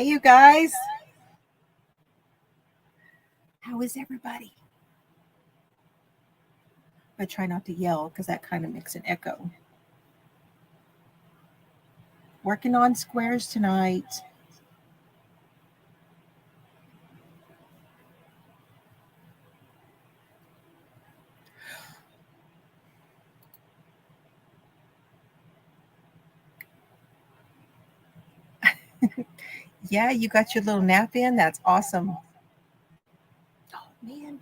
Hey, you guys. How is everybody? I try not to yell because that kind of makes an echo. Working on squares tonight. Yeah, you got your little nap in. That's awesome. Oh, man.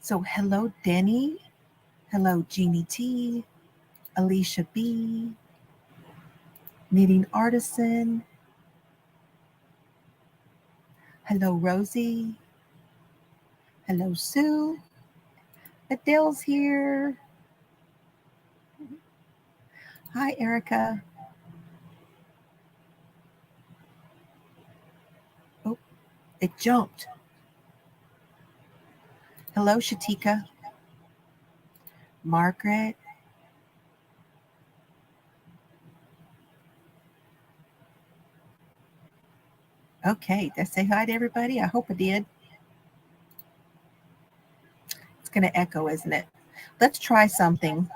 So, hello, Denny. Hello, Jeannie T. Alicia B. Knitting Artisan. Hello, Rosie. Hello, Sue. Adele's here. Hi, Erica. Oh, it jumped. Hello, Shatika. Margaret. Okay, did I say hi to everybody? I hope I did. It's going to echo, isn't it? Let's try something.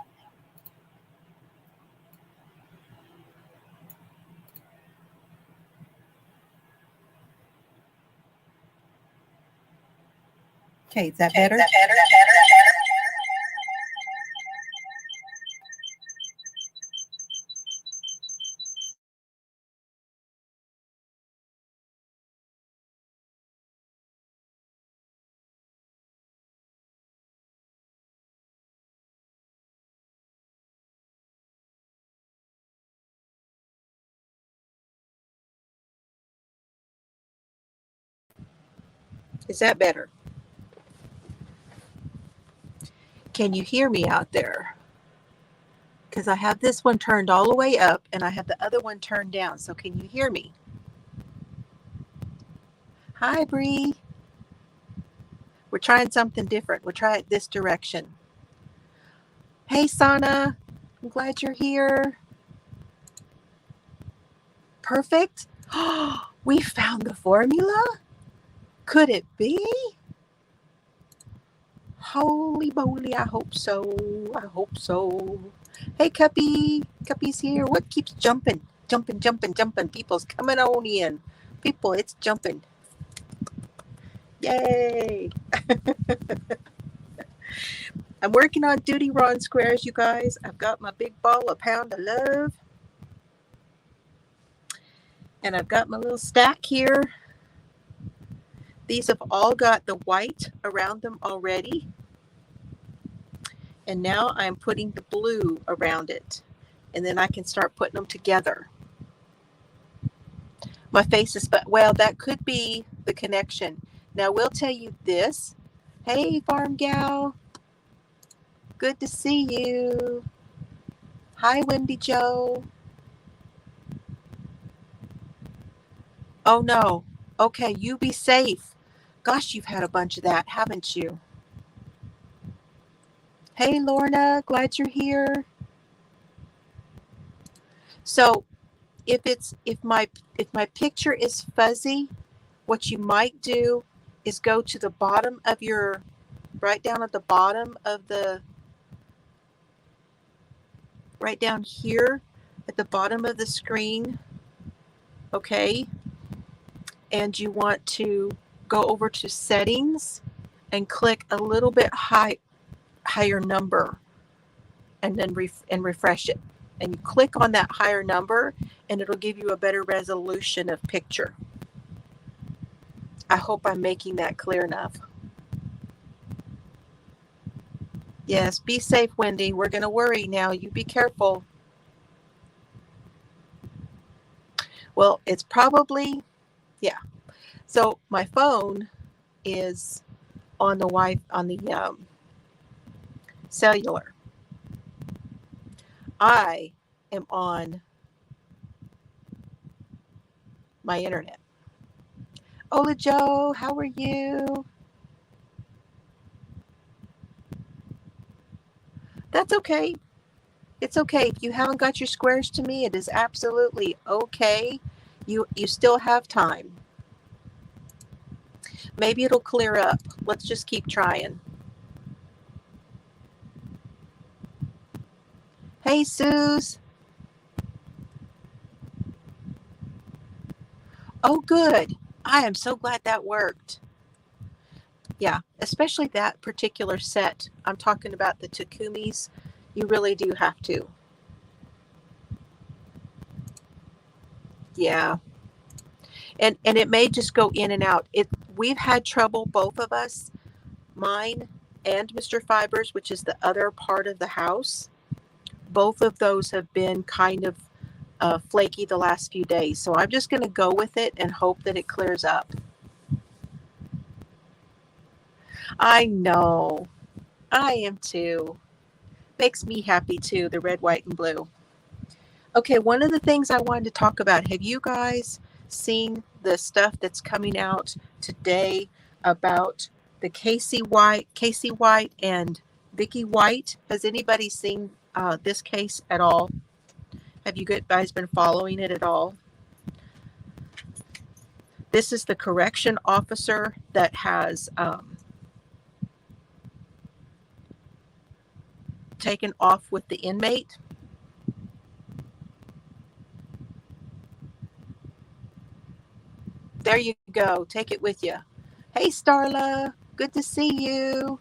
Okay, is that better? Is that better? Can you hear me out there? Because I have this one turned all the way up and I have the other one turned down. So can you hear me? Hi, Bree. We're trying something different. We'll try it this direction. Hey, Sana. I'm glad you're here. Perfect. We found the formula? Could it be? Holy moly, I hope so. I hope so. Hey, Cuppy. Cuppy's here. What keeps jumping? Jumping. People's coming on in. People, it's jumping. Yay. I'm working on Duty Ron squares, you guys. I've got my big ball of Pound of Love. And I've got my little stack here. These have all got the white around them already. And now I'm putting the blue around it. And then I can start putting them together. My face is, well, that could be the connection. Now, we'll tell you this. Hey, Farm Gal. Good to see you. Hi, Wendy Joe. Oh, no. Okay, you be safe. Gosh, you've had a bunch of that, haven't you? Hey, Lorna. Glad you're here. So, if my picture is fuzzy, what you might do is go to the bottom of your, right down at the bottom of the, right down here at the bottom of the screen, okay? And you want to go over to settings and click a little bit higher number and then refresh it. And you click on that higher number and it'll give you a better resolution of picture. I hope I'm making that clear enough. Yes, be safe, Wendy. We're going to worry now. You be careful. Well, it's probably, yeah. So my phone is on the cellular. I am on my internet. Hola, Joe. How are you? That's okay. It's okay. If you haven't got your squares to me, it is absolutely okay. You still have time. Maybe it'll clear up. Let's just keep trying. Hey, Suze. Oh, good. I am so glad that worked. Yeah, especially that particular set. I'm talking about the Takumis. You really do have to. Yeah. And it may just go in and out. We've had trouble, both of us, mine and Mr. Fibers, which is the other part of the house. Both of those have been kind of flaky the last few days. So I'm just going to go with it and hope that it clears up. I know. I am too. Makes me happy too, the red, white, and blue. Okay, one of the things I wanted to talk about, have you guys seen the stuff that's coming out today about the Casey White and Vicky White? Has anybody seen this case at all? Have you guys been following it at all? This is the correction officer that has taken off with the inmate. There you go. Take it with you. Hey, Starla. Good to see you.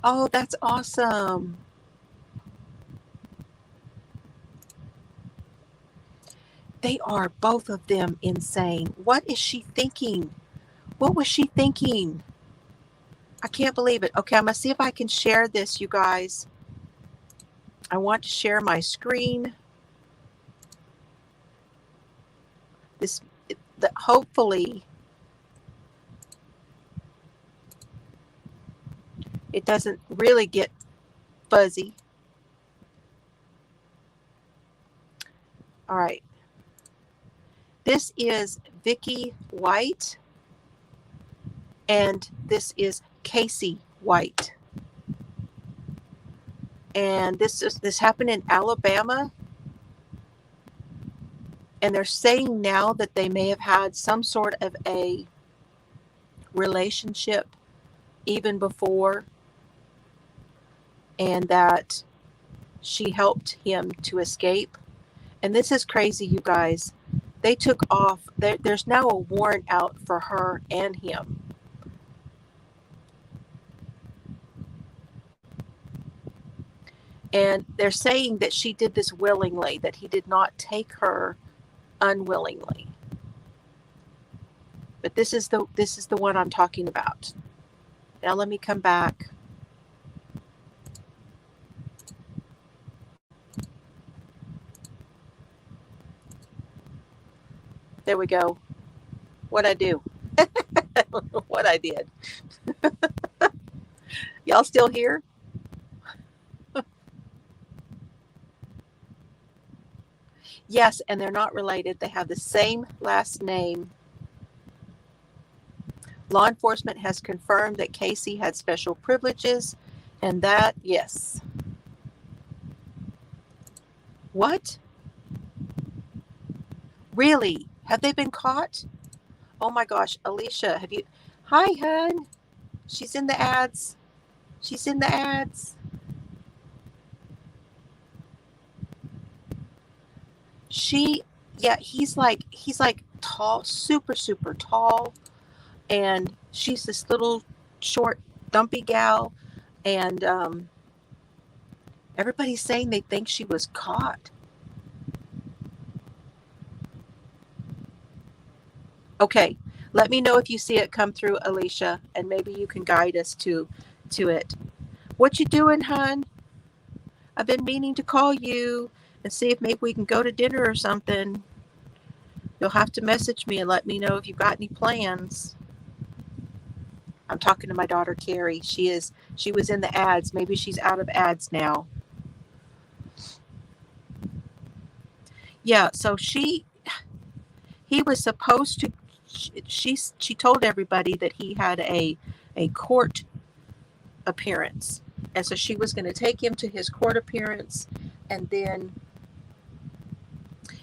Oh, that's awesome. They are, both of them, insane. What is she thinking? What was she thinking? I can't believe it. Okay, I'm going to see if I can share this, you guys. I want to share my screen. Hopefully it doesn't really get fuzzy. All right. This is Vicky White, and this is Casey White. And this happened in Alabama. And they're saying now that they may have had some sort of a relationship even before, and that she helped him to escape. And this is crazy, you guys. They took off. There's now a warrant out for her and him. And they're saying that she did this willingly, that he did not take her unwillingly. But this is the one I'm talking about. Now let me come back. There we go. What'd I do? I don't know what I did. Y'all still here? Yes, and they're not related. They have the same last name. Law enforcement has confirmed that Casey had special privileges, and that, yes. What? Really? Have they been caught? Oh my gosh, Alicia, have you? Hi, hun. She's in the ads. She's in the ads. He's like tall, super, super tall. And she's this little short, dumpy gal. And everybody's saying they think she was caught. Okay, let me know if you see it come through, Alicia, and maybe you can guide us to it. What you doing, hun? I've been meaning to call you and see if maybe we can go to dinner or something. You'll have to message me and let me know if you've got any plans. I'm talking to my daughter, Carrie. She was in the ads. Maybe she's out of ads now. Yeah, so he was supposed to, she told everybody that he had a court appearance. And so she was going to take him to his court appearance, and then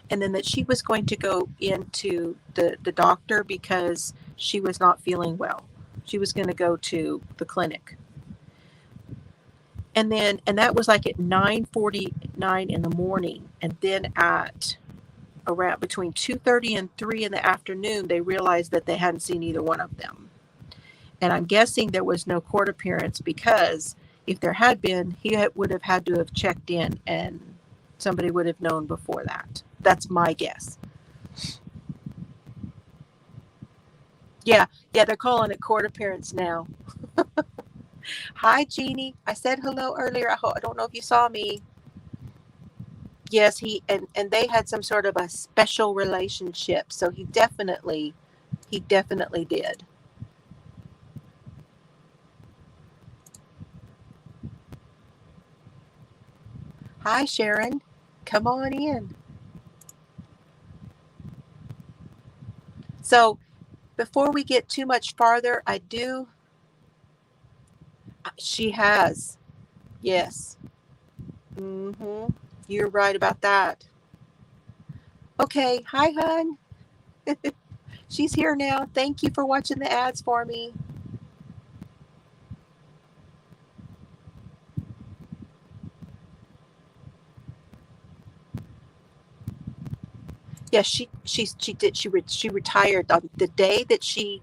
that she was going to go into the doctor because she was not feeling well. She was going to go to the clinic. And that was like at 9:49 in the morning. And then at around between 2:30 and 3 in the afternoon, they realized that they hadn't seen either one of them. And I'm guessing there was no court appearance, because if there had been, he would have had to have checked in, and somebody would have known before that. That's my guess. Yeah, they're calling it court appearance now. Hi, Jeannie. I said hello earlier. I don't know if you saw me. Yes, he and they had some sort of a special relationship, so he definitely did. Hi, Sharon. Come on in. So before we get too much farther, she has. Yes. You're right about that. Okay. Hi, hon. She's here now. Thank you for watching the ads for me. Yeah, she retired on the day that she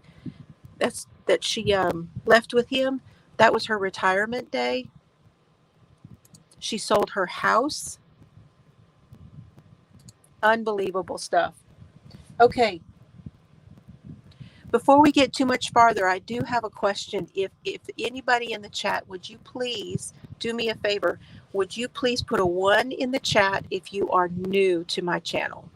left with him. That was her retirement day. She sold her house. Unbelievable stuff. Okay. Before we get too much farther, I do have a question. If anybody in the chat, would you please do me a favor? Would you please put a 1 in the chat if you are new to my channel?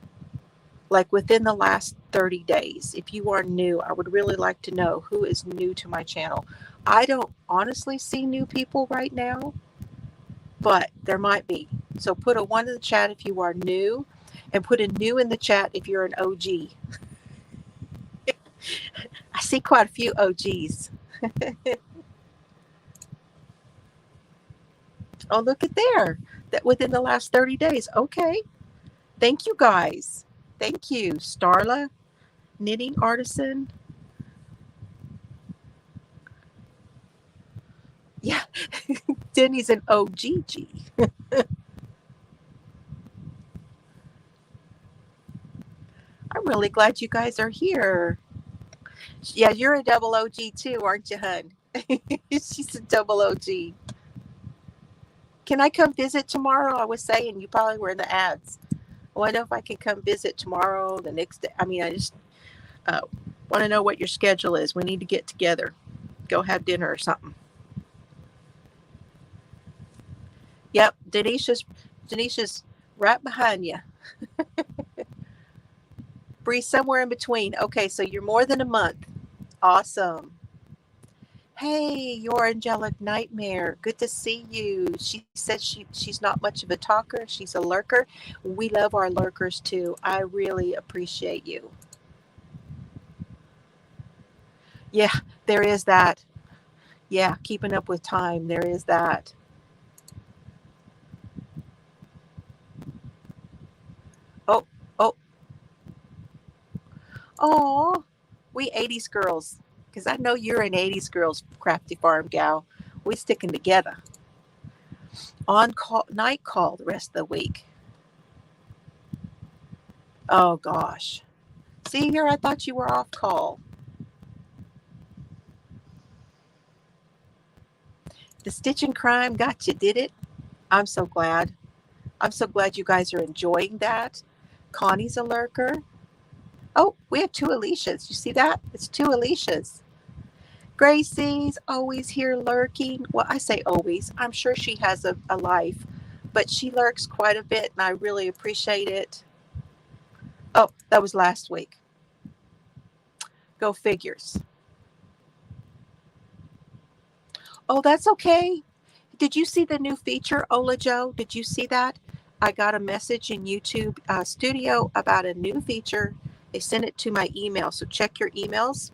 Like within the last 30 days. If you are new, I would really like to know who is new to my channel. I don't honestly see new people right now, but there might be. So put a 1 in the chat if you are new, and put a new in the chat if you're an OG. I see quite a few OGs. Oh, look at there. That within the last 30 days. Okay. Thank you, guys. Thank you. Starla, knitting artisan. Yeah. Denny's an OGG. I'm really glad you guys are here. Yeah, you're a double OG too, aren't you, hun? She's a double OG. Can I come visit tomorrow? I was saying you probably were in the ads. I wonder if I can come visit tomorrow, the next day. I mean, I just want to know what your schedule is. We need to get together. Go have dinner or something. Yep, Denisha's right behind you. Bree, somewhere in between. Okay, so you're more than a month. Awesome. Hey, your angelic nightmare. Good to see you. She said she's not much of a talker. She's a lurker. We love our lurkers too. I really appreciate you. Yeah, there is that. Yeah, keeping up with time. There is that. Oh, we 80s girls. Because I know you're an 80s girls, crafty farm gal. We sticking together. On call, night call the rest of the week. Oh, gosh. See here, I thought you were off call. The Stitch and Crime got you, did it? I'm so glad. I'm so glad you guys are enjoying that. Connie's a lurker. Oh, we have 2 Alicias. You see that? It's 2 Alicias. Gracie's always here lurking. Well, I say always. I'm sure she has a life, but she lurks quite a bit, and I really appreciate it. Oh, that was last week. Go figures. Oh, that's okay. Did you see the new feature, Ola Joe? Did you see that? I got a message in YouTube Studio about a new feature. They sent it to my email, so check your emails.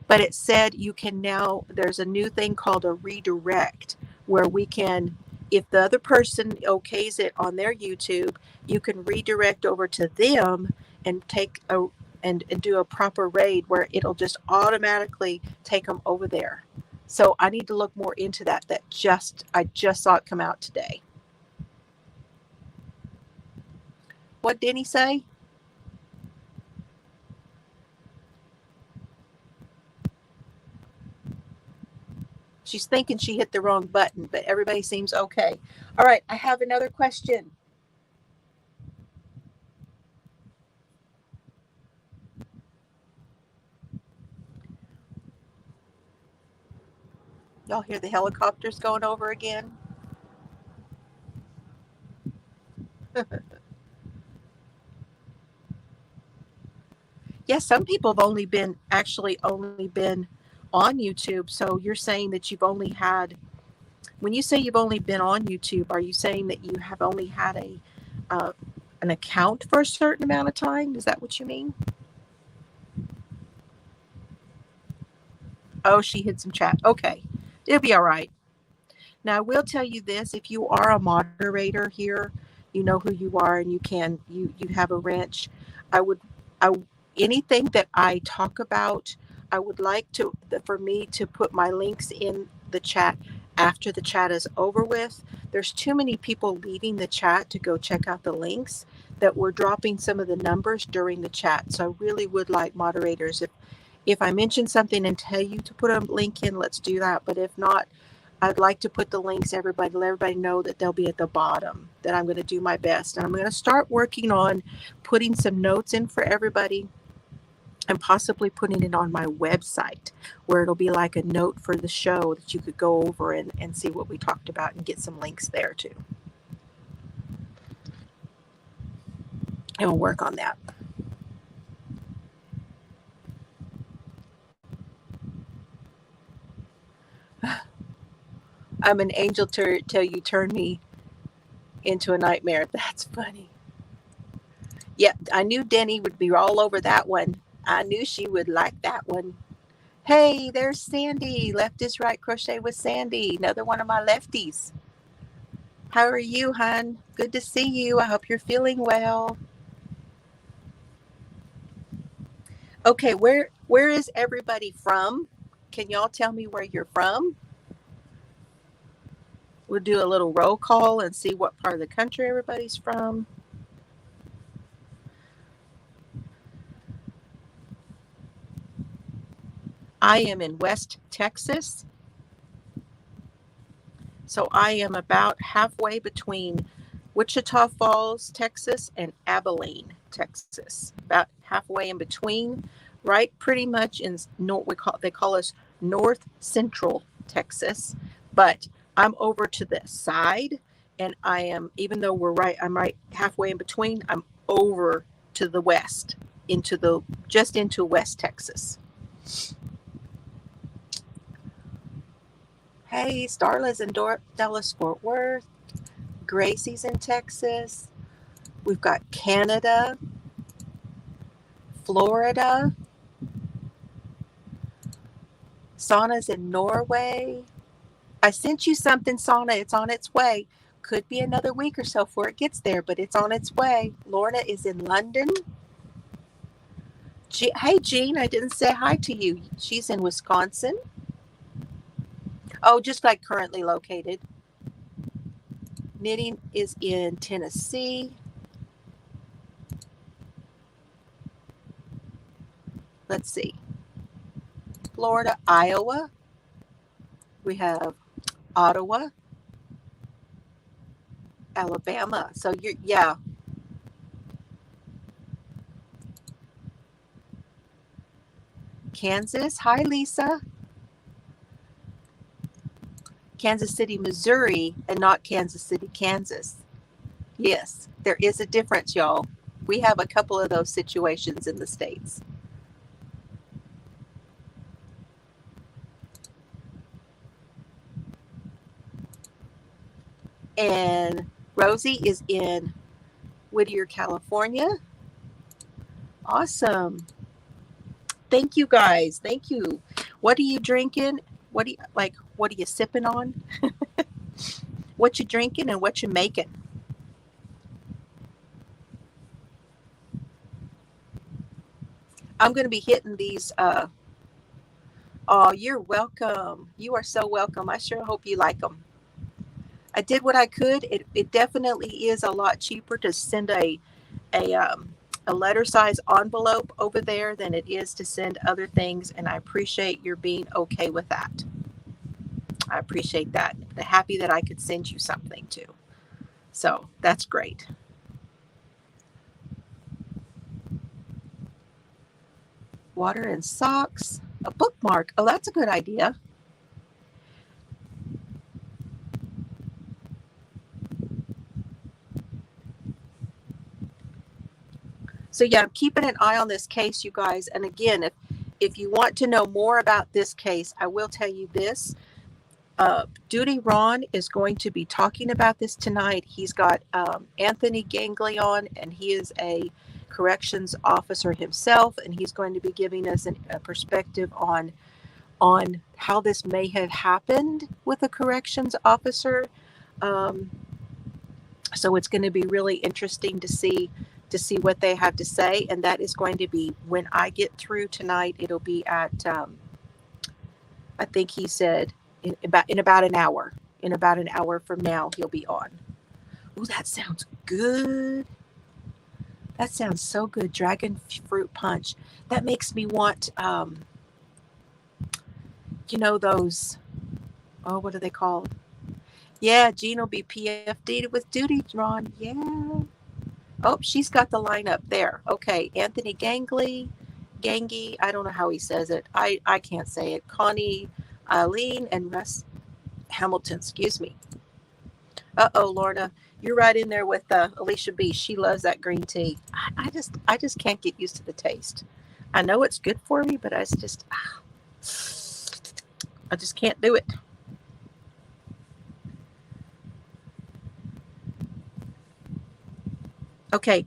but it said you can now, there's a new thing called a redirect where we can, if the other person okays it on their YouTube, you can redirect over to them and take a and do a proper raid where it'll just automatically take them over there. So I need to look more into that. I just saw it come out today. What did he say? She's thinking she hit the wrong button, but everybody seems okay. All right, I have another question. Y'all hear the helicopters going over again? Yes, some people have only been on YouTube. So you're saying that you've only had, when you say you've only been on YouTube, are you saying that you have only had an account for a certain amount of time? Is that what you mean? Oh, she hid some chat. Okay, it'll be all right. Now, I will tell you this: if you are a moderator here, you know who you are, and you have a wrench. I would, I anything that I talk about, I would like for me to put my links in the chat after the chat is over with. There's too many people leaving the chat to go check out the links that we're dropping some of the numbers during the chat. So I really would like moderators, if I mention something and tell you to put a link in, let's do that. But if not, I'd like to put the links, let everybody know that they'll be at the bottom, that I'm going to do my best. And I'm going to start working on putting some notes in for everybody and possibly putting it on my website where it'll be like a note for the show that you could go over and see what we talked about and get some links there too. And we'll work on that. I'm an angel till you turn me into a nightmare. That's funny. Yep, I knew Denny would be all over that one. I knew she would like that one. Hey, there's Sandy. Left is right crochet with Sandy. Another one of my lefties. How are you, hon? Good to see you. I hope you're feeling well. Okay, where is everybody from? Can y'all tell me where you're from? We'll do a little roll call and see what part of the country everybody's from. I am in West Texas. So I am about halfway between Wichita Falls, Texas, and Abilene, Texas. About halfway in between, right pretty much in they call us North Central Texas, but I'm over to the side, and I am, even though I'm right halfway in between, I'm over to the west, into West Texas. Hey, Starla's in Dallas Fort Worth. Gracie's in Texas. We've got Canada, Florida. Sauna's in Norway. I sent you something, Sauna. It's on its way. Could be another week or so before it gets there, but it's on its way. Lorna is in London. Hey, Jean, I didn't say hi to you. She's in Wisconsin. Oh, just like currently located. Knitting is in Tennessee. Let's see. Florida, Iowa. We have Ottawa, Alabama. So yeah. Kansas. Hi, Lisa. Kansas City, Missouri, and not Kansas City, Kansas. Yes, there is a difference, y'all. We have a couple of those situations in the States. And Rosie is in Whittier, California. Awesome. Thank you, guys. Thank you. What are you drinking? What do you like? What are you sipping on? What you drinking and what you making? I'm going to be hitting these. Oh, you're welcome. You are so welcome. I sure hope you like them. I did what I could. It definitely is a lot cheaper to send a a letter size envelope over there than it is to send other things, and I appreciate your being okay with that. I appreciate that. I'm happy that I could send you something too. So that's great. Water and socks, a bookmark. Oh, that's a good idea. So yeah, I'm keeping an eye on this case, you guys. And again, if you want to know more about this case, I will tell you this. Duty Ron is going to be talking about this tonight. He's got Anthony Gangley on, and he is a corrections officer himself, and he's going to be giving us a perspective on how this may have happened with a corrections officer. Um, so it's going to be really interesting to see what they have to say, and that is going to be when I get through tonight. It'll be at I think he said in about an hour. In about an hour from now, he'll be on. Oh, that sounds good. That sounds so good. Dragon fruit punch. That makes me want, you know, those, oh, what are they called? Yeah, Jean will be PFD'd with duty, Ron. Yeah. Oh, she's got the line up there. Okay, Anthony Gangy, I don't know how he says it. I can't say it. Connie, Eileen, and Russ Hamilton, excuse me. Uh-oh, Lorna, you're right in there with Alicia B. She loves that green tea. I just can't get used to the taste. I know it's good for me, but I just can't do it. Okay,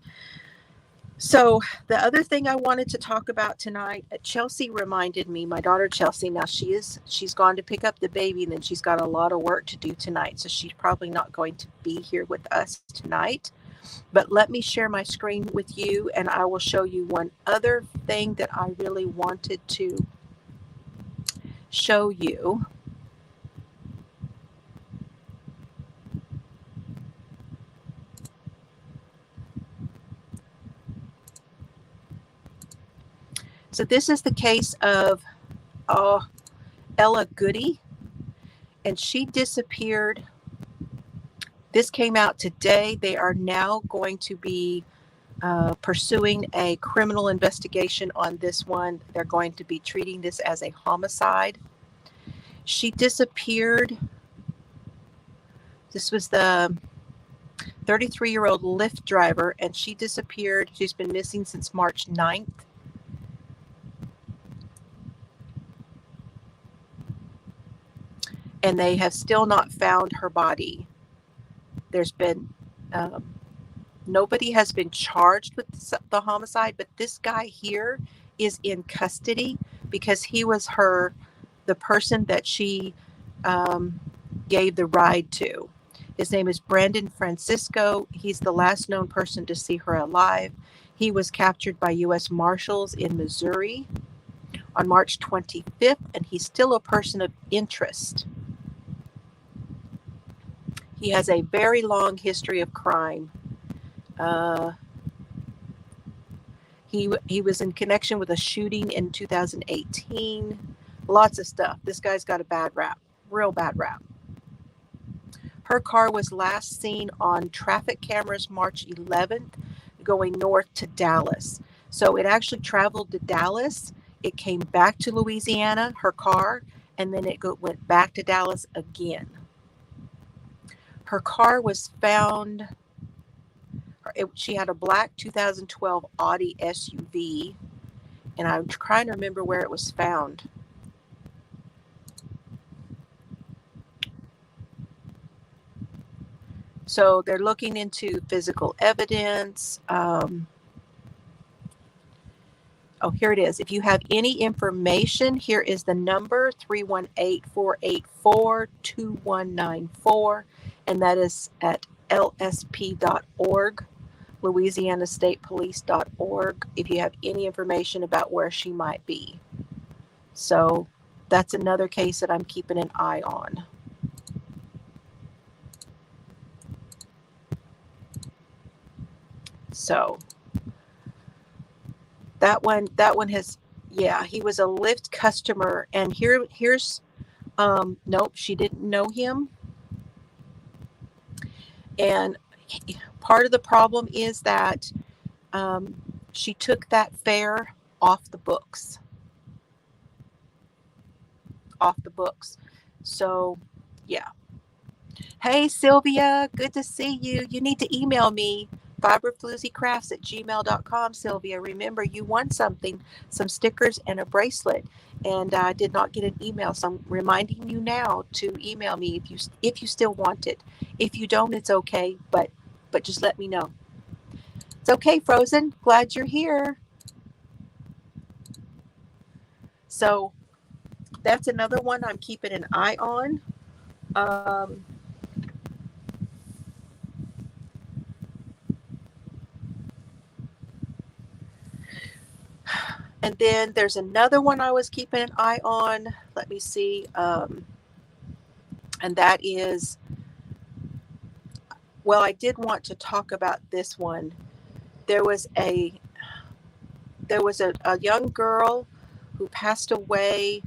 so the other thing I wanted to talk about tonight, Chelsea reminded me, my daughter Chelsea, now she's gone to pick up the baby, and then she's got a lot of work to do tonight, so she's probably not going to be here with us tonight. But let me share my screen with you, and I will show you one other thing that I really wanted to show you. So this is the case of Ella Goody, and she disappeared. This came out today. They are now going to be pursuing a criminal investigation on this one. They're going to be treating this as a homicide. She disappeared. This was the 33-year-old Lyft driver, and she disappeared. She's been missing since March 9th. And they have still not found her body. There's been nobody has been charged with the homicide, but this guy here is in custody because he was the person that she gave the ride to. His name is Brandon Francisco. He's the last known person to see her alive. He was captured by U.S. Marshals in Missouri on March 25th, and he's still a person of interest. He has a very long history of crime. He was in connection with a shooting in 2018. Lots of stuff. This guy's got a bad rap, real bad rap. Her car was last seen on traffic cameras March 11th, going north to Dallas. So it actually traveled to Dallas. It came back to Louisiana, her car, and then it went back to Dallas again. Her car was found, she had a black 2012 Audi SUV, and I'm trying to remember where it was found. So they're looking into physical evidence. Oh, here it is. If you have any information, here is the number 318-484-2194, and that is at lsp.org, louisianastatepolice.org, if you have any information about where she might be. So that's another case that I'm keeping an eye on. So that one has, yeah, he was a Lyft customer, and here's nope, she didn't know him. And part of the problem is that she took that fare off the books. So, yeah. Hey, Sylvia, good to see you. You need to email me, fiberflooziecrafts@gmail.com, Sylvia. Remember, you won something, some stickers and a bracelet, and I did not get an email, so I'm reminding you now to email me if you still want it. If you don't, it's okay, but just let me know. It's okay, Frozen. Glad you're here. So that's another one I'm keeping an eye on. And then there's another one I was keeping an eye on. Let me see. And that is, well, I did want to talk about this one. There was a young girl who passed away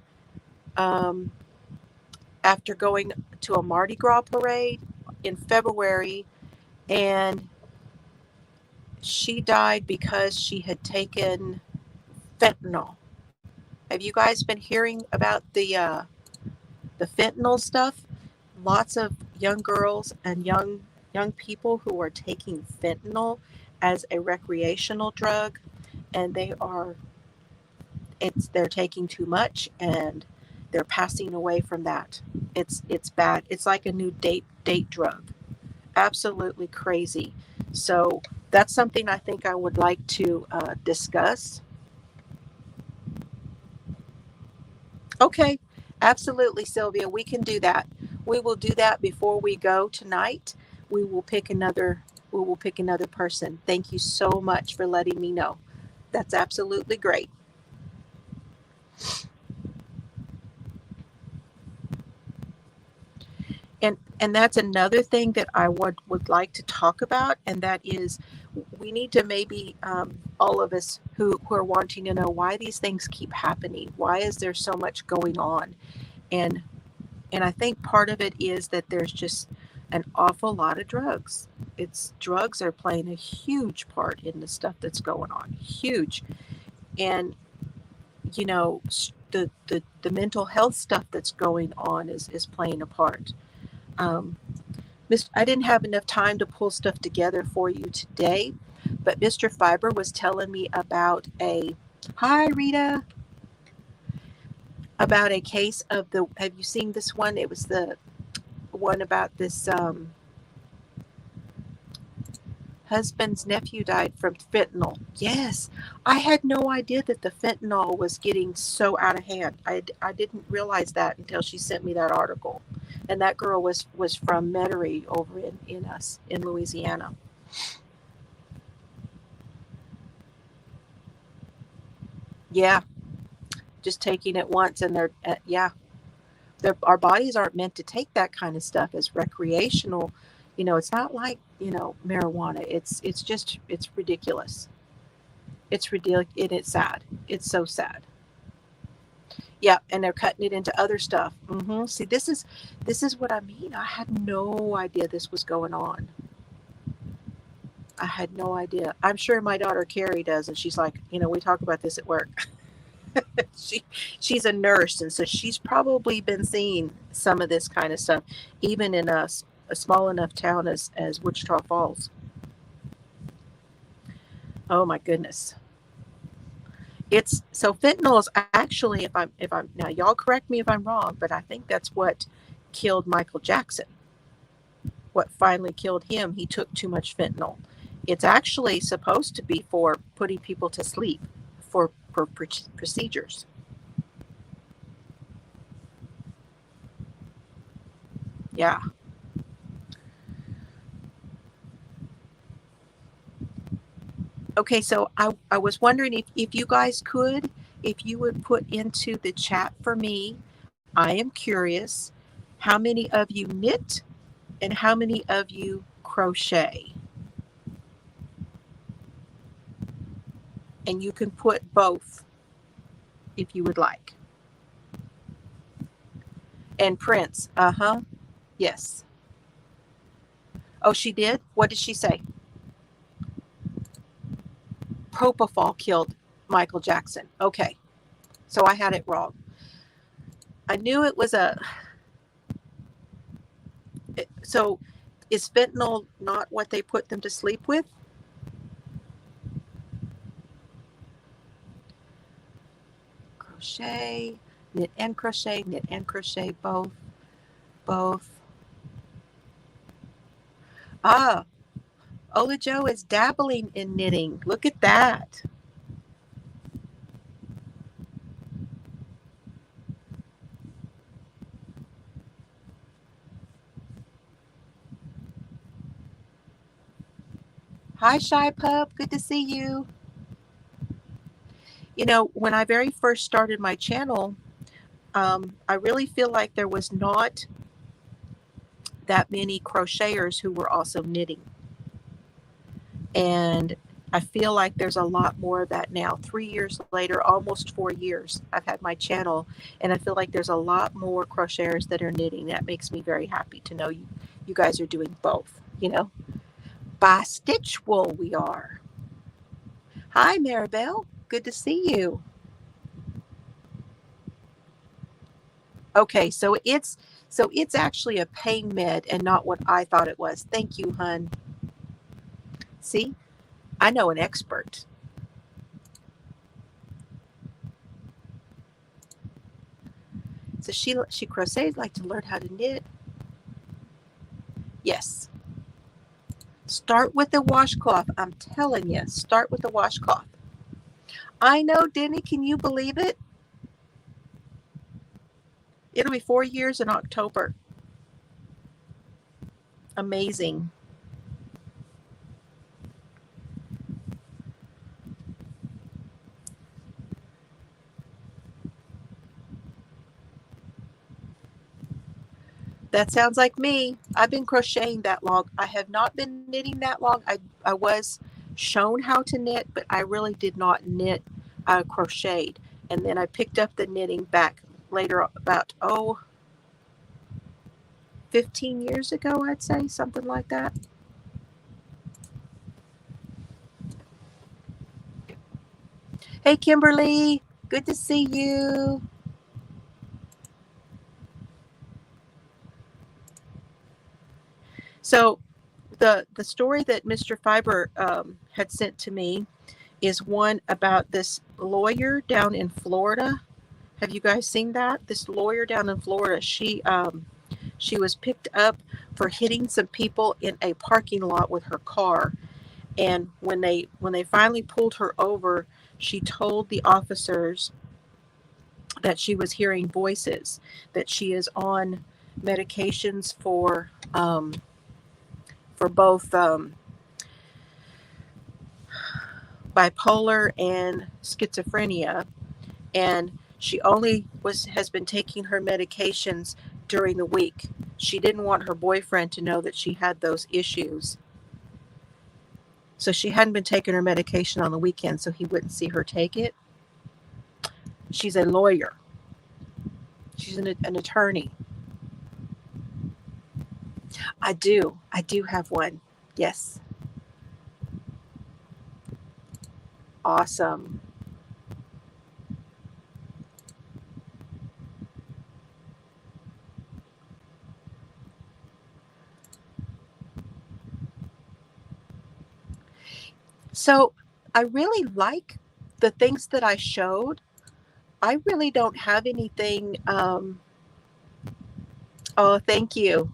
after going to a Mardi Gras parade in February, and she died because she had taken fentanyl. Have you guys been hearing about the fentanyl stuff? Lots of young girls and young people who are taking fentanyl as a recreational drug, and they're taking too much and they're passing away from that. It's bad. It's like a new date drug. Absolutely crazy. So that's something I think I would like to discuss. Okay, absolutely, Sylvia. We can do that. We will do that before we go tonight. We will pick another person. Thank you so much for letting me know. That's absolutely great. And that's another thing that I would like to talk about, and that is we need to maybe all of us who are wanting to know why these things keep happening. Why is there so much going on? And I think part of it is that there's just an awful lot of drugs. Drugs are playing a huge part in the stuff that's going on. Huge. And you know, the mental health stuff that's going on is playing a part. I didn't have enough time to pull stuff together for you today, but Mr. Fiber was telling me about hi Rita, about a case of have you seen this one? It was the one about this husband's nephew died from fentanyl. Yes, I had no idea that the fentanyl was getting so out of hand. I didn't realize that until she sent me that article. And that girl was from Metairie over in Louisiana. Yeah, just taking it once, and our bodies aren't meant to take that kind of stuff as recreational. It's not like marijuana. It's ridiculous. It's ridiculous, and it's sad. It's so sad. Yeah, and they're cutting it into other stuff. See, this is what I mean. I had no idea this was going on. I had no idea. I'm sure my daughter Carrie does, and she's like, we talk about this at work. She's a nurse, and so she's probably been seeing some of this kind of stuff, even in a small enough town as Wichita Falls. Oh my goodness. So fentanyl is actually, if I'm now, y'all correct me if I'm wrong, but I think that's what killed Michael Jackson. What finally killed him, he took too much fentanyl. It's actually supposed to be for putting people to sleep, for proper procedures. Yeah. Okay, so I was wondering if you guys could, if you would put into the chat for me, I am curious, how many of you knit and how many of you crochet? And you can put both if you would like. And Prince, yes. Oh, she did? What did she say? Propofol killed Michael Jackson. Okay, so I had it wrong. I knew it was so is fentanyl not what they put them to sleep with? Crochet, knit and crochet, both. Ah, Ola Joe is dabbling in knitting. Look at that. Hi, Shy Pup. Good to see you. You know, when I very first started my channel, I really feel like there was not that many crocheters who were also knitting. And I feel like there's a lot more of that now. 3 years later, almost 4 years, I've had my channel, and I feel like there's a lot more crocheters that are knitting. That makes me very happy to know you guys are doing both, you know. By Stitch Wool we are. Hi, Maribel. Good to see you. Okay, so it's actually a pain med and not what I thought it was. Thank you, hun. See, I know an expert. So she crochets, like to learn how to knit. Yes. Start with the washcloth. I'm telling you, start with the washcloth. I know, Denny. Can you believe it? It'll be 4 years in October. Amazing. That sounds like me. I've been crocheting that long. I have not been knitting that long. I was shown how to knit, but I really did not knit. I crocheted. And then I picked up the knitting back later, about, 15 years ago, I'd say, something like that. Hey, Kimberly. Good to see you. So the story that Mr. Fiber had sent to me is one about this lawyer down in Florida. Have you guys seen that? This lawyer down in Florida, she was picked up for hitting some people in a parking lot with her car. And when they finally pulled her over, she told the officers that she was hearing voices, that she is on medications for both bipolar and schizophrenia, and she only has been taking her medications during the week. She didn't want her boyfriend to know that she had those issues. So she hadn't been taking her medication on the weekend so he wouldn't see her take it. She's a lawyer. She's an attorney. I do have one. Yes. Awesome. So I really like the things that I showed. I really don't have anything. Oh, thank you.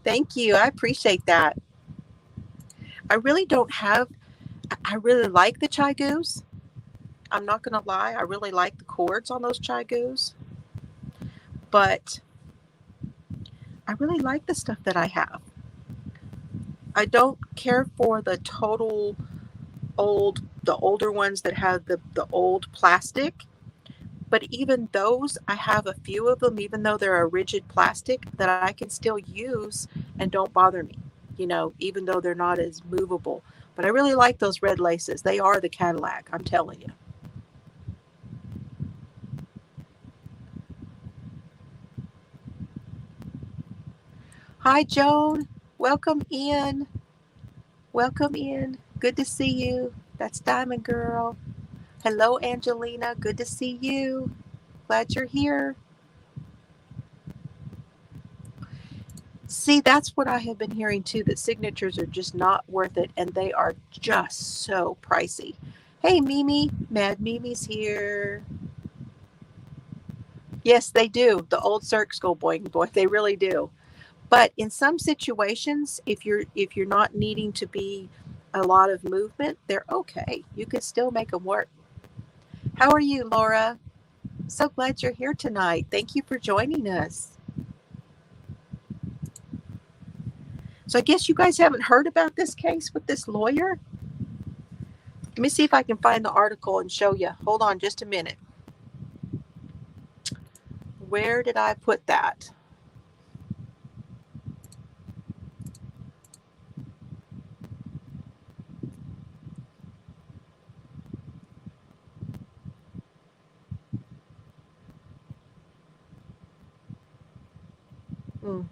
Thank you. I appreciate that. I really don't have, I really like the Chai Goose. I'm not going to lie. I really like the cords on those Chigoos, but I really like the stuff that I have. I don't care for the total the older ones that have the old plastic. But even those, I have a few of them, even though they're a rigid plastic, that I can still use and don't bother me, you know, even though they're not as movable. But I really like those red laces. They are the Cadillac, I'm telling you. Hi, Joan. Welcome in. Welcome in. Good to see you. That's Diamond Girl. Hello, Angelina. Good to see you. Glad you're here. See, that's what I have been hearing too, that signatures are just not worth it and they are just so pricey. Hey, Mimi. Mad Mimi's here. Yes, they do. The old Cirque School boing boy, they really do. But in some situations, if you're not needing to be a lot of movement, they're okay. You can still make them work. How are you, Laura? So glad you're here tonight. Thank you for joining us. So I guess you guys haven't heard about this case with this lawyer. Let me see if I can find the article and show you. Hold on just a minute. Where did I put that? Hmm.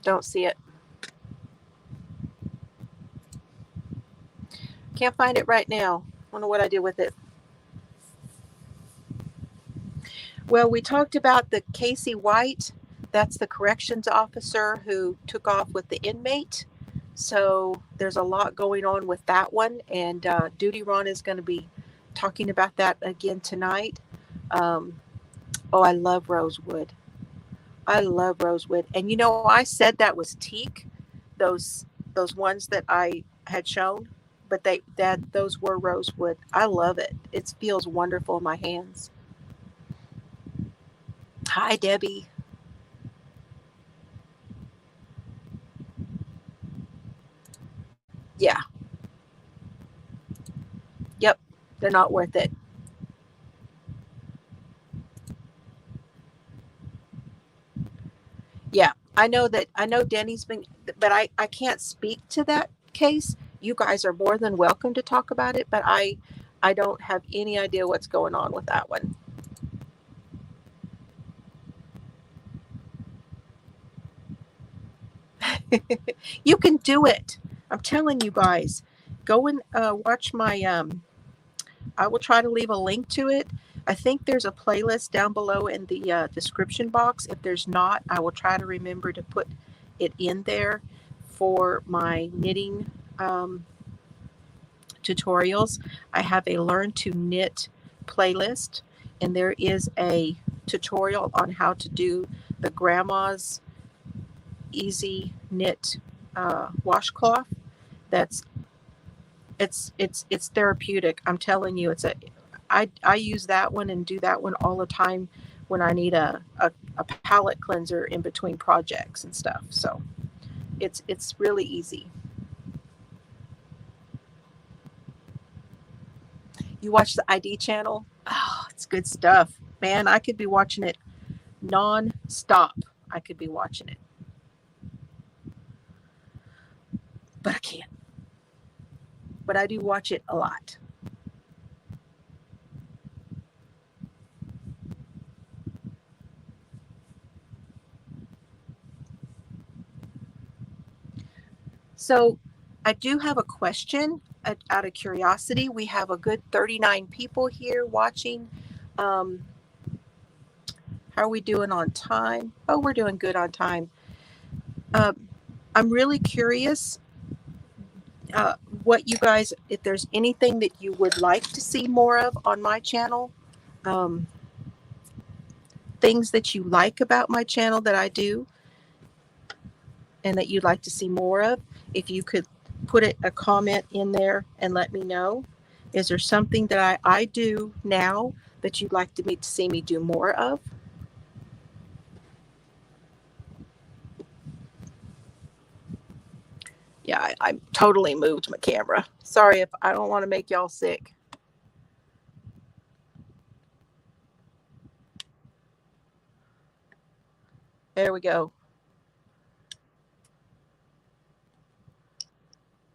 Don't see it. Can't find it right now. I don't know what I did with it. Well, we talked about the Casey White. That's the corrections officer who took off with the inmate. So there's a lot going on with that one. And Duty Ron is going to be talking about that again tonight. Oh, I love rosewood. I love rosewood. And you know, I said that was teak, those ones that I had shown, but those were rosewood. I love it. It feels wonderful in my hands. Hi, Debbie. Yeah. Yep. They're not worth it. Yeah. I know Denny's been, but I can't speak to that case. You guys are more than welcome to talk about it, but I don't have any idea what's going on with that one. You can do it. I'm telling you guys. Go and watch my I will try to leave a link to it. I think there's a playlist down below in the description box. If there's not, I will try to remember to put it in there for my knitting tutorials. I have a Learn to Knit playlist, and there is a tutorial on how to do the Grandma's Easy Knit washcloth. That's it's therapeutic. I'm telling you, I use that one and do that one all the time when I need a palette cleanser in between projects and stuff. So it's really easy. You watch the ID channel? Oh, it's good stuff. Man, I could be watching it non-stop. I could be watching it. But I can't. But I do watch it a lot. So I do have a question out of curiosity. We have a good 39 people here watching. How are we doing on time? Oh, we're doing good on time. I'm really curious what you guys, if there's anything that you would like to see more of on my channel, things that you like about my channel that I do. and that you'd like to see more of, if you could put a comment in there and let me know. Is there something that I do now that you'd like to see me do more of? Yeah, I totally moved my camera. Sorry if I don't want to make y'all sick. There we go.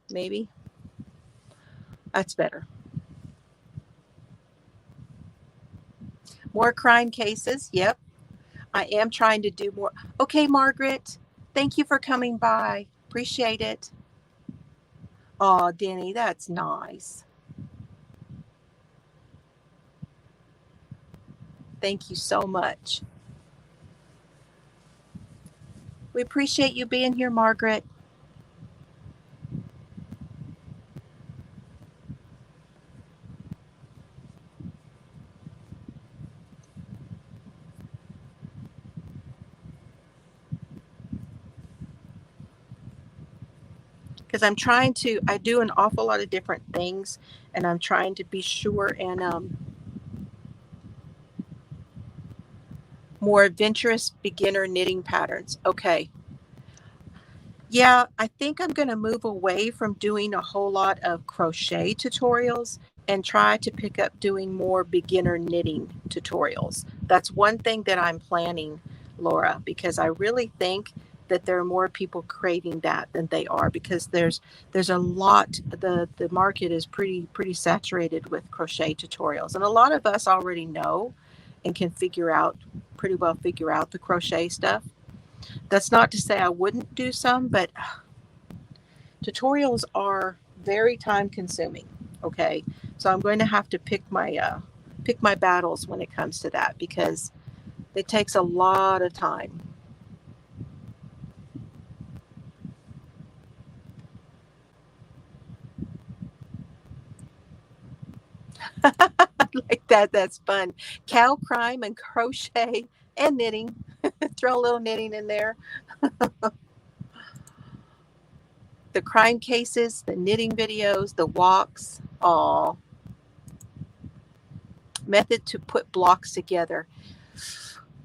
Maybe. That's better. More crime cases. Yep. I am trying to do more. Okay, Margaret. Thank you for coming by. Appreciate it. Oh, Denny, that's nice. Thank you so much. We appreciate you being here, Margaret. Because I do an awful lot of different things, and I'm trying to be sure and more adventurous beginner knitting patterns. Okay. Yeah, I think I'm going to move away from doing a whole lot of crochet tutorials and try to pick up doing more beginner knitting tutorials. That's one thing that I'm planning, Laura, because I really think that there are more people craving that than they are, because there's a lot, the market is pretty saturated with crochet tutorials, and a lot of us already know and can pretty well figure out the crochet stuff. That's not to say I wouldn't do some, but tutorials are very time consuming. Okay. So I'm going to have to pick my battles when it comes to that, because it takes a lot of time. Like that. That's fun. Cow crime and crochet and knitting. Throw a little knitting in there. The crime cases, the knitting videos, the walks. All method to put blocks together.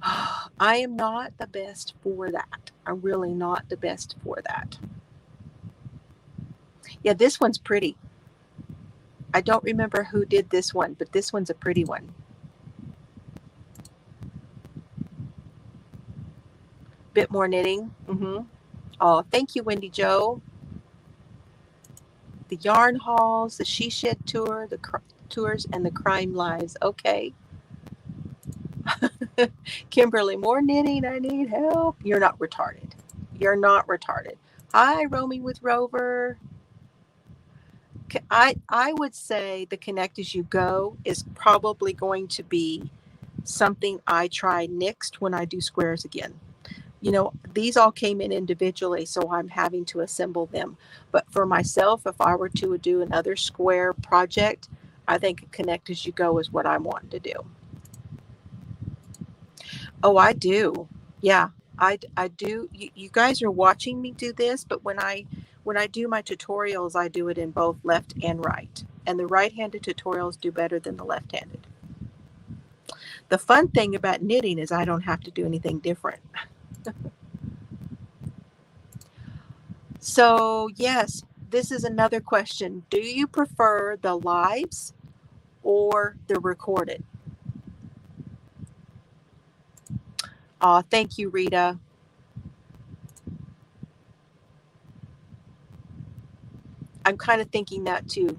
I am not the best for that. I'm really not the best for that. Yeah, this one's pretty. I don't remember who did this one, but this one's a pretty one. Bit more knitting. Oh, thank you, Wendy Joe. The yarn hauls, the she shed tour, the tours, and the crime lives. Okay. Kimberly, more knitting. I need help. You're not retarded. You're not retarded. Hi, roaming with Rover. I would say the Connect as you go is probably going to be something I try next when I do squares again. You know, these all came in individually, so I'm having to assemble them. But for myself, if I were to do another square project, I think Connect as you go is what I'm wanting to do. Oh, I do. Yeah, I do. You guys are watching me do this, but when I do my tutorials, I do it in both left and right. And the right-handed tutorials do better than the left-handed. The fun thing about knitting is I don't have to do anything different. So yes, this is another question. Do you prefer the lives or the recorded? Thank you, Rita. I'm kind of thinking that too.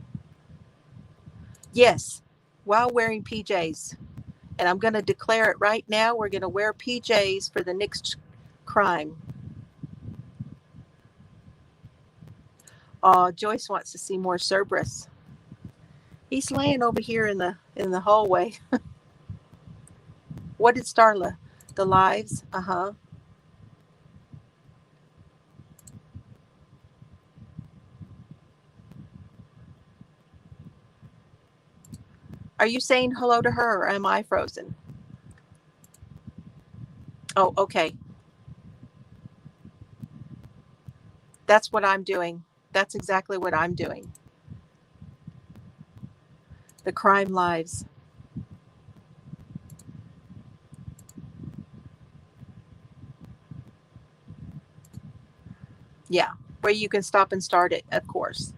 Yes, while wearing PJs. And I'm going to declare it right now. We're going to wear PJs for the next crime. Joyce wants to see more Cerberus. He's laying over here in the hallway. What did Starla? The lives? Uh-huh. Are you saying hello to her, or am I frozen? Oh, okay. That's what I'm doing. That's exactly what I'm doing. The crime lives. Yeah, where you can stop and start it, of course.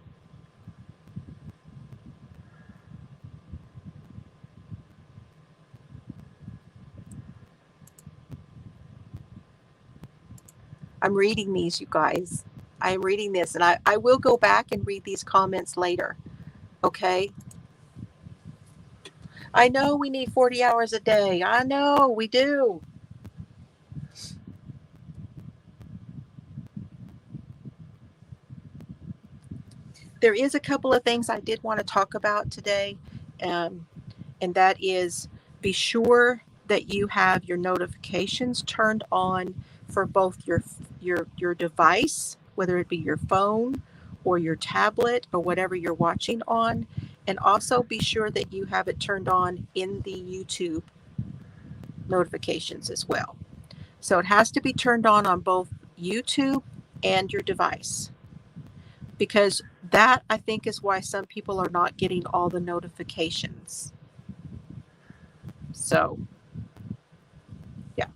I'm reading these, you guys. I'm reading this, and I will go back and read these comments later. Okay? I know we need 40 hours a day. I know we do. There is a couple of things I did want to talk about today, and that is, be sure that you have your notifications turned on for both your device, whether it be your phone or your tablet or whatever you're watching on, and also be sure that you have it turned on in the YouTube notifications as well. So it has to be turned on both YouTube and your device, because that, I think, is why some people are not getting all the notifications. So yeah,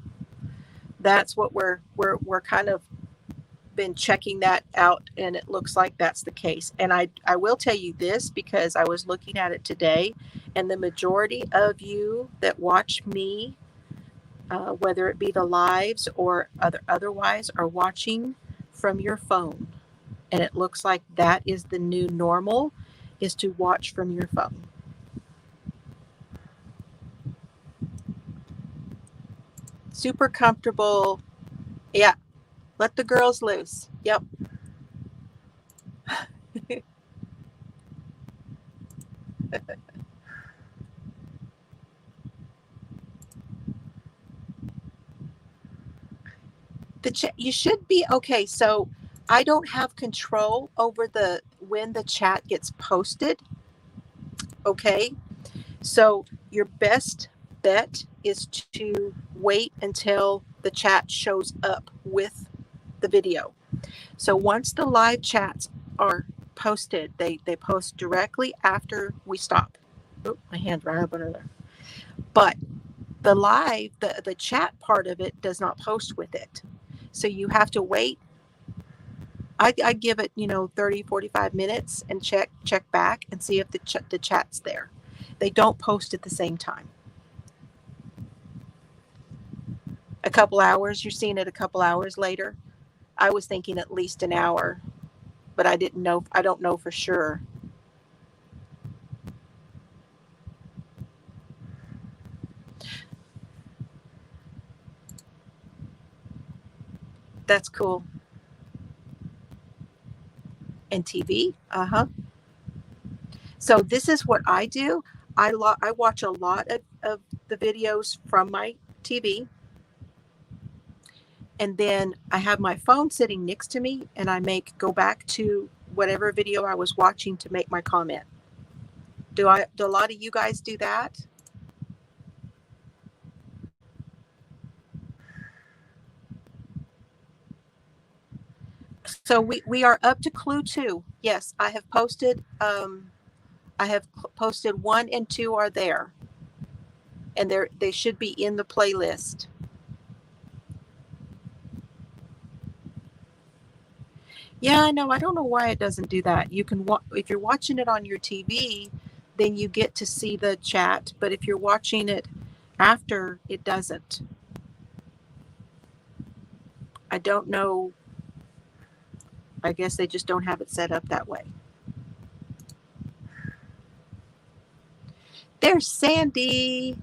that's what we're kind of been checking that out, and it looks like that's the case. And I will tell you this, because I was looking at it today, and the majority of you that watch me, whether it be the lives or otherwise, are watching from your phone. And it looks like that is the new normal, is to watch from your phone. Super comfortable. Yeah. Let the girls loose. Yep. You should be okay. So I don't have control over when the chat gets posted. Okay. So your best bet is to wait until the chat shows up with the video. So once the live chats are posted, they post directly after we stop. Oh, my hand right up under there. But the live, the chat part of it does not post with it. So you have to wait. I give it, 30, 45 minutes and check back and see if the chat's there. They don't post at the same time. A couple hours, you're seeing it a couple hours later. I was thinking at least an hour, but I don't know for sure. That's cool. And TV. So this is what I do. I watch a lot of the videos from my TV, and then I have my phone sitting next to me, and I go back to whatever video I was watching to make my comment. Do a lot of you guys do that? So we are up to clue 2. Yes, I have posted. I have posted 1 and 2 are there, and they should be in the playlist. Yeah, I know. I don't know why it doesn't do that. You can if you're watching it on your TV, then you get to see the chat. But if you're watching it after, it doesn't. I don't know. I guess they just don't have it set up that way. There's Sandy.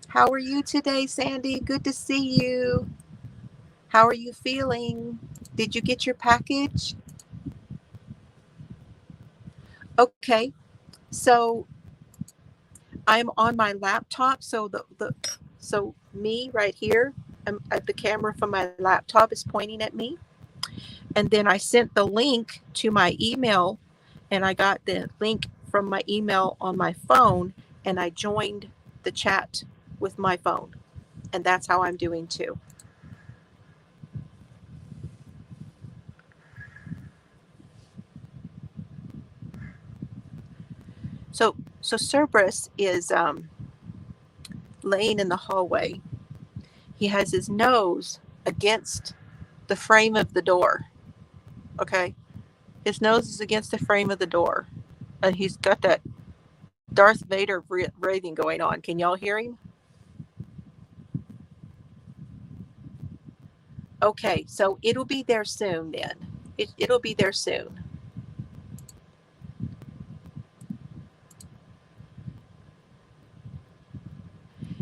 How are you today, Sandy? Good to see you. How are you feeling? Did you get your package? Okay. So I'm on my laptop. So so me right here, the camera from my laptop is pointing at me. And then I sent the link to my email, and I got the link from my email on my phone, and I joined the chat with my phone. And that's how I'm doing too. So Cerberus is laying in the hallway. He has his nose against the frame of the door. Okay, his nose is against the frame of the door, and he's got that Darth Vader breathing going on. Can y'all hear him? Okay, so it'll be there soon then. It'll be there soon.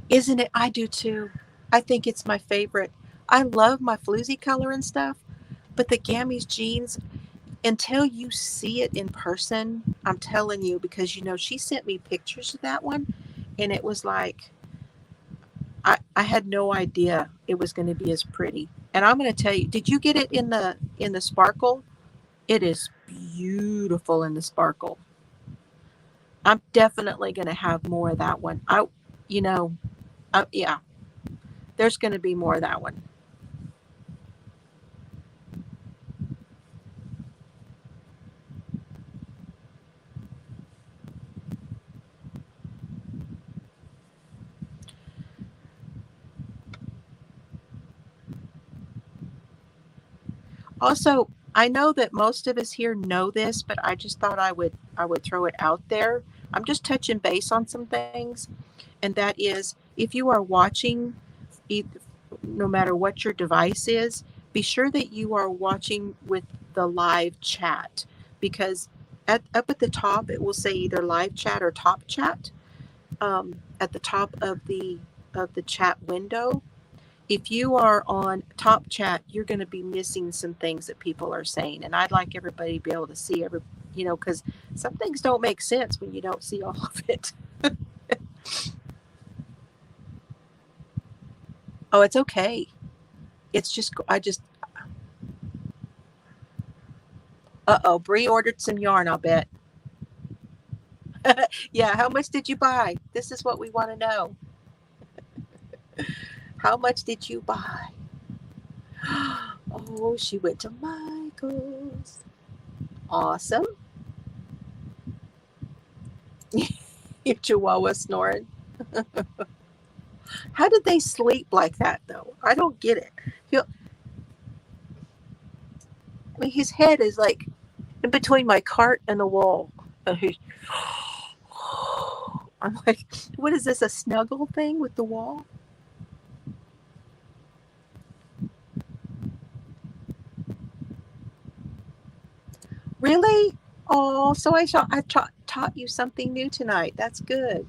Isn't it? I do too. I think it's my favorite. I love my Floozie color and stuff, but the Gammy's jeans, until you see it in person, I'm telling you, because you know, she sent me pictures of that one, and it was like, I had no idea it was going to be as pretty. And I'm going to tell you, did you get it in the sparkle? It is beautiful in the sparkle. I'm definitely going to have more of that one. You know, yeah, there's going to be more of that one. Also, I know that most of us here know this, but I just thought I would throw it out there. I'm just touching base on some things, and that is, if you are watching, no matter what your device is, be sure that you are watching with the live chat, because up at the top it will say either live chat or top chat, at the top of the chat window. If you are on top chat, you're going to be missing some things that people are saying, and I'd like everybody to be able to see because some things don't make sense when you don't see all of it. Oh, it's okay. It's just uh-oh, Bree ordered some yarn, I'll bet. Yeah, how much did you buy? This is what we want to know. How much did you buy? Oh, she went to Michael's. Awesome. Your chihuahua snoring. How did they sleep like that, though? I don't get it. I mean, his head is like in between my cart and the wall. And I'm like, what is this, a snuggle thing with the wall? Really? Oh, so I taught you something new tonight. That's good.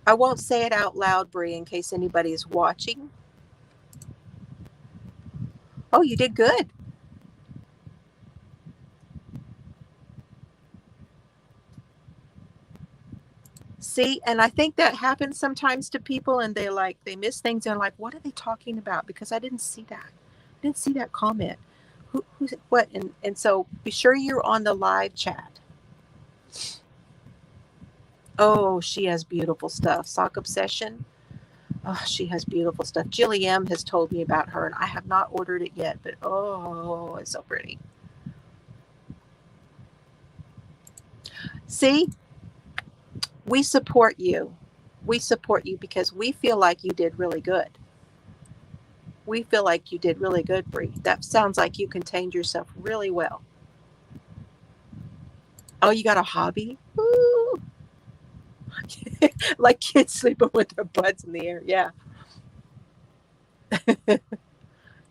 I won't say it out loud, Bree, in case anybody is watching. Oh, you did good. See, and I think that happens sometimes to people, and they miss things. And they're like, what are they talking about? Because I didn't see that. I didn't see that comment. Who's what? And so be sure you're on the live chat. Oh, she has beautiful stuff. Sock Obsession. Oh, she has beautiful stuff. Jilly M has told me about her, and I have not ordered it yet, but oh, it's so pretty. See, we support you. We support you because we feel like you did really good. We feel like you did really good, Bree. That sounds like you contained yourself really well. Oh, you got a hobby? Ooh. Like kids sleeping with their butts in the air. Yeah.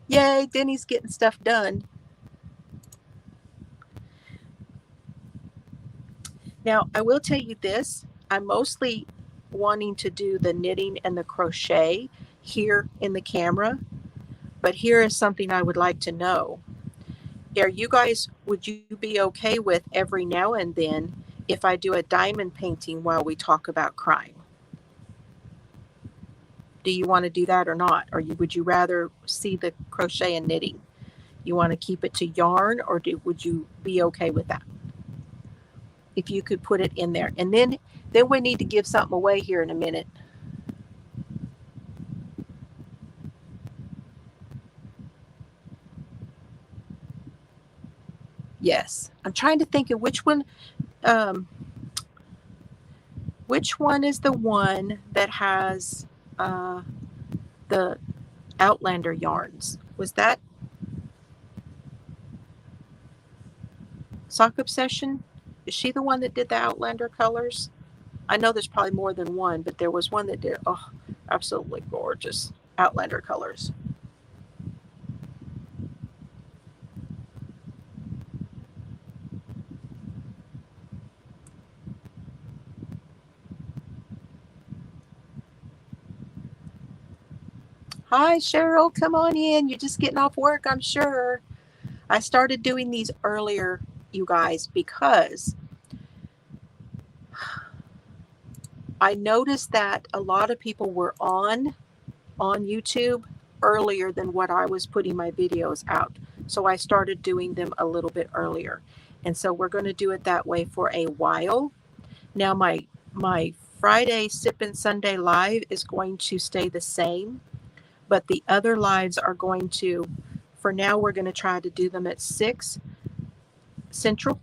Yay, Denny's getting stuff done. Now, I will tell you this. I'm mostly wanting to do the knitting and the crochet here in the camera, but here is something I would like to know. Would you be okay with every now and then if I do a diamond painting while we talk about crime? Do you want to do that or not? Or would you rather see the crochet and knitting? You want to keep it to yarn, or would you be okay with that? If you could put it in there. And then we need to give something away here in a minute. Yes. I'm trying to think of which one. Which one is the one that has the Outlander yarns? Was that Sock Obsession? Is she the one that did the Outlander colors? I know there's probably more than one, but there was one that did, oh, absolutely gorgeous Outlander colors. Hi, Cheryl, come on in. You're just getting off work, I'm sure. I started doing these earlier, you guys, because I noticed that a lot of people were on YouTube earlier than what I was putting my videos out. So I started doing them a little bit earlier. And so we're going to do it that way for a while. Now my Friday Sippin' Sunday live is going to stay the same, but the other lives are going to, for now, we're going to try to do them at 6 Central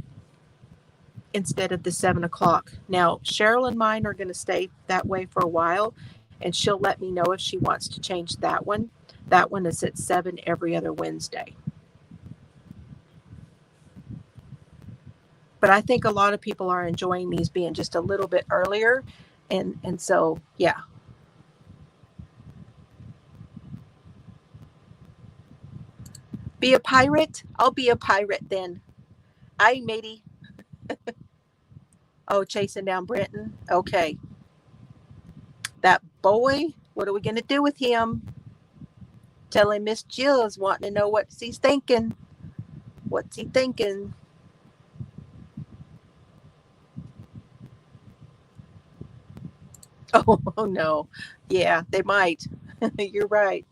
instead of the 7 o'clock. Now, Cheryl and mine are going to stay that way for a while, and she'll let me know if she wants to change that one. That one is at 7 every other Wednesday. But I think a lot of people are enjoying these being just a little bit earlier. And so, yeah. Be a pirate? I'll be a pirate then. Aye, matey. Oh, chasing down Brenton. Okay. That boy, what are we going to do with him? Telling Miss Jill is wanting to know what he's thinking. What's he thinking? Oh, no. Yeah, they might. You're right.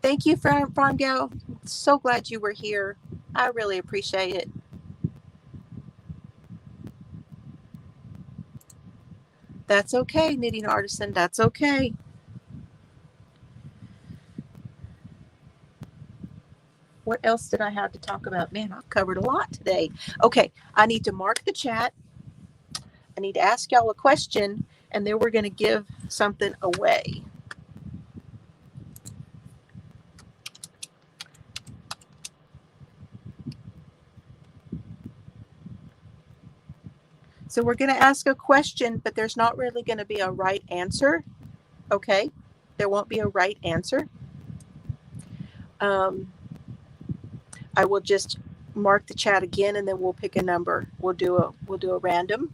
Thank you, Farm Gal. So glad you were here. I really appreciate it. That's okay, Knitting Artisan. That's okay. What else did I have to talk about? Man, I've covered a lot today. Okay, I need to mark the chat. I need to ask y'all a question, and then we're going to give something away. So we're going to ask a question, but there's not really going to be a right answer. Okay, there won't be a right answer. I will just mark the chat again, and then we'll pick a number. We'll do a random.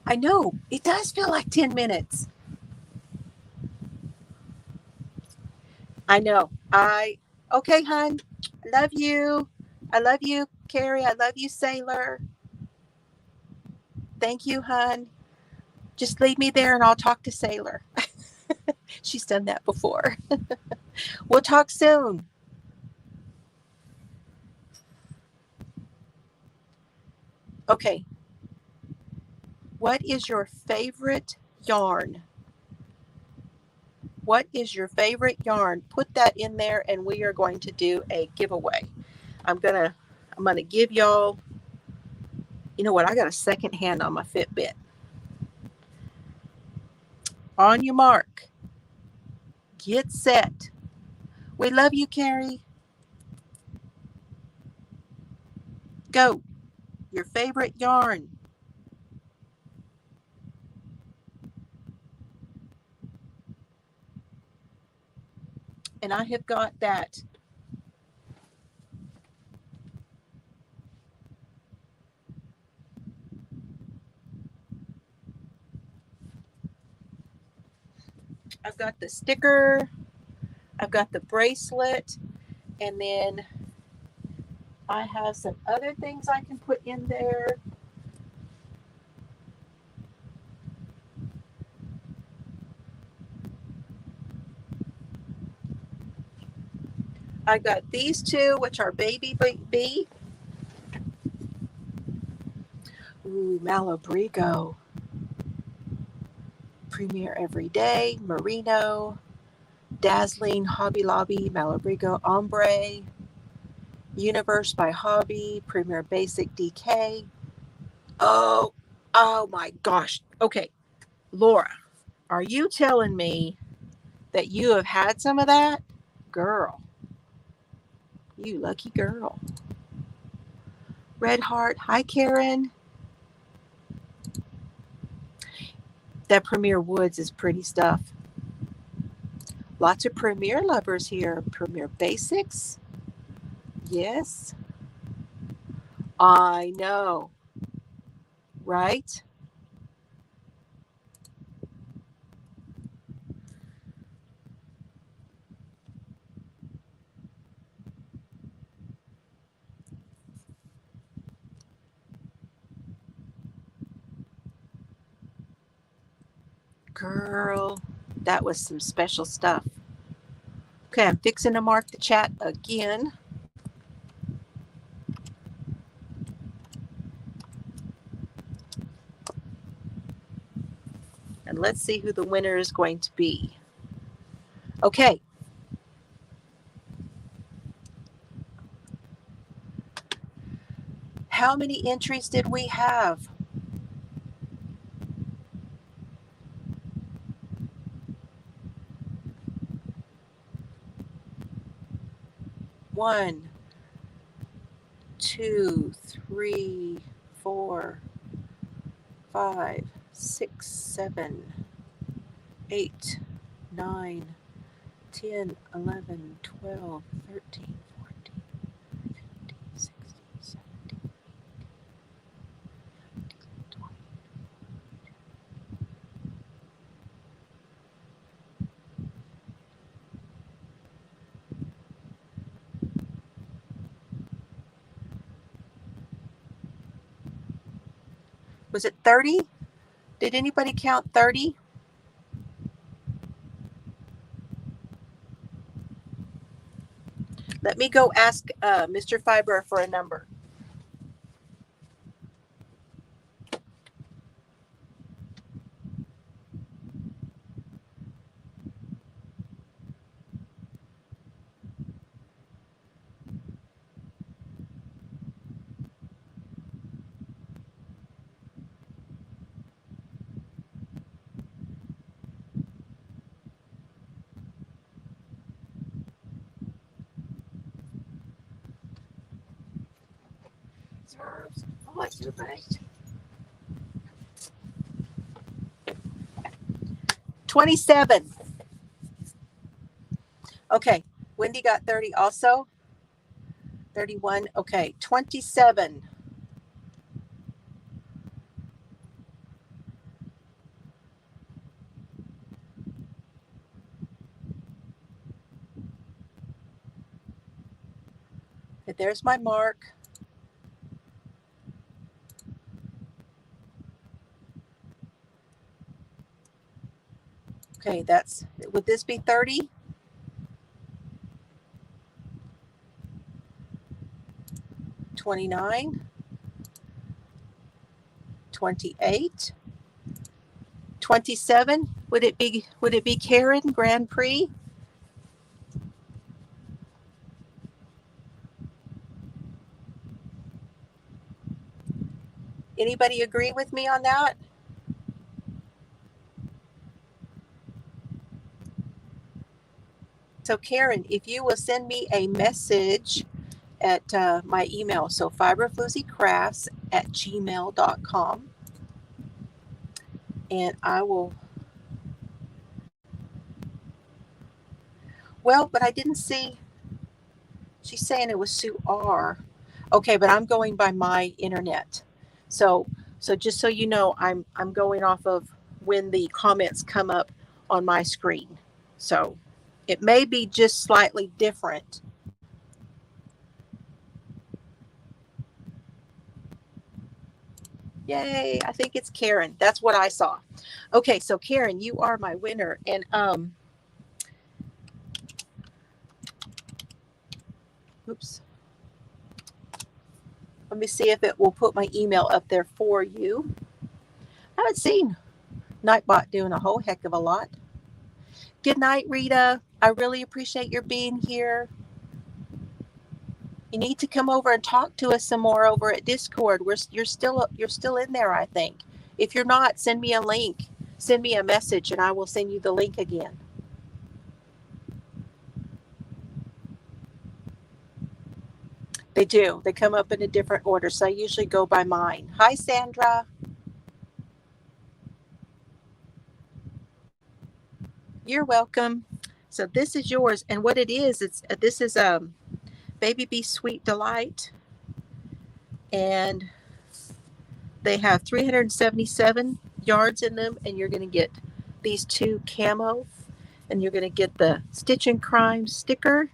I know it does feel like 10 minutes. I know. Okay, hon. Love you. I love you, Carrie. I love you, Sailor. Thank you, hon. Just leave me there and I'll talk to Sailor. She's done that before. We'll talk soon. Okay. What is your favorite yarn? What is your favorite yarn? Put that in there and we are going to do a giveaway. I'm gonna give y'all, you know what, I got a second hand on my Fitbit. On your mark. Get set. We love you, Carrie. Go. Your favorite yarn. And I have got that. I've got the sticker. I've got the bracelet. And then I have some other things I can put in there. I got these two, which are Baby Bee. Ooh, Malabrigo. Premier Everyday, Merino, Dazzling, Hobby Lobby, Malabrigo, Ombre. Universe by Hobby, Premier Basic DK. Oh my gosh. Okay, Laura, are you telling me that you have had some of that? Girl, you lucky girl. Red Heart, hi Karen. That Premier Woods is pretty stuff. Lots of Premier lovers here. Premier Basics. Yes. I know. Right? Girl, that was some special stuff. Okay, I'm fixing to mark the chat again. And let's see who the winner is going to be. Okay. How many entries did we have? One, 2, 3, 4, 5, 6, 7, 8, 9, 10, 11, 12, 13, 14, 15, 16, 17, 20. Was it 30? Did anybody count 30? Let me go ask Mr. Fiber for a number. What's your best? 27. Okay, Wendy got 30 also. 31. Okay, 27. Okay, there's my mark. Okay, that's, would this be 30? 29, 28, 27. Would it be Karen Grand Prix? Anybody agree with me on that? So Karen, if you will send me a message at my email, so fiberflooziecrafts@gmail.com, and I will. Well, but I didn't see. She's saying it was Sue R. Okay, but I'm going by my internet. So just so you know, I'm going off of when the comments come up on my screen. So it may be just slightly different. Yay, I think it's Karen. That's what I saw. Okay, so Karen, you are my winner. And oops. Let me see if it will put my email up there for you. I haven't seen Nightbot doing a whole heck of a lot. Good night, Rita. I really appreciate your being here. You need to come over and talk to us some more over at Discord. You're still in there, I think. If you're not, send me a link. Send me a message and I will send you the link again. They do. They come up in a different order, so I usually go by mine. Hi, Sandra. You're welcome. So this is yours, and what it is, this is Baby Bee Sweet Delight, and they have 377 yards in them, and you're going to get these 2 camo, and you're going to get the Stitch and Crime sticker,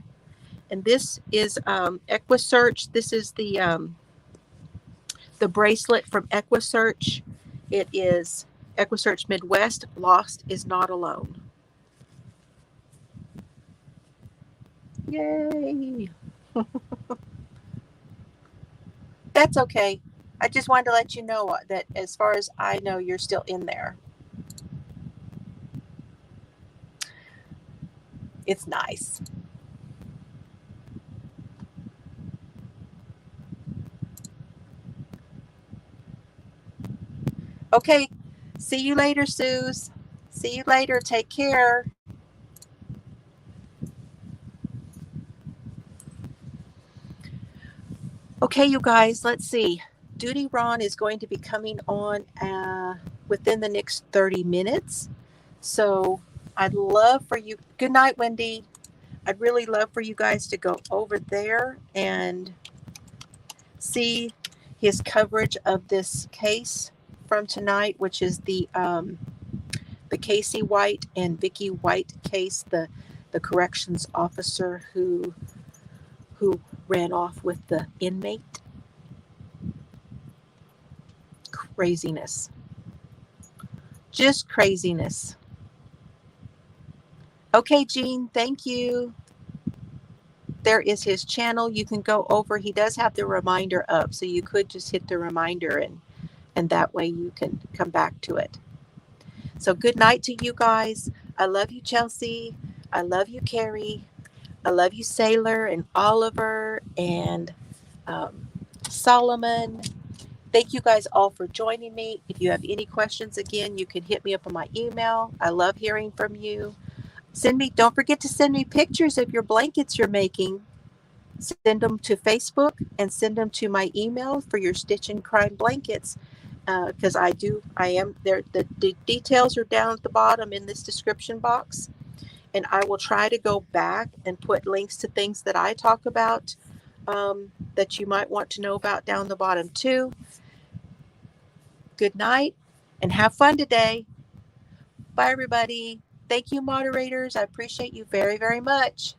and this is EquiSearch. This is the bracelet from EquiSearch. It is EquiSearch Midwest. Lost is not alone. Yay! That's okay. I just wanted to let you know that as far as I know, you're still in there. It's nice. Okay. See you later, Suze. See you later. Take care. Okay, you guys, let's see. Duty Ron is going to be coming on within the next 30 minutes. So I'd love for you. Good night, Wendy. I'd really love for you guys to go over there and see his coverage of this case from tonight, which is the Casey White and Vicky White case, the corrections officer who ran off with the inmate. Craziness. Just craziness. Okay, Jean, thank you. There is his channel. You can go over. He does have the reminder up, so you could just hit the reminder and that way you can come back to it. So good night to you guys. I love you, Chelsea. I love you, Carrie. I love you, Sailor and Oliver and Solomon. Thank you guys all for joining me. If you have any questions, again, you can hit me up on my email. I love hearing from you. Don't forget to send me pictures of your blankets you're making. Send them to Facebook and send them to my email for your Stitch and Crime blankets. Because I am there. The details are down at the bottom in this description box. And I will try to go back and put links to things that I talk about that you might want to know about down the bottom too. Good night and have fun today. Bye, everybody. Thank you, moderators. I appreciate you very, very much.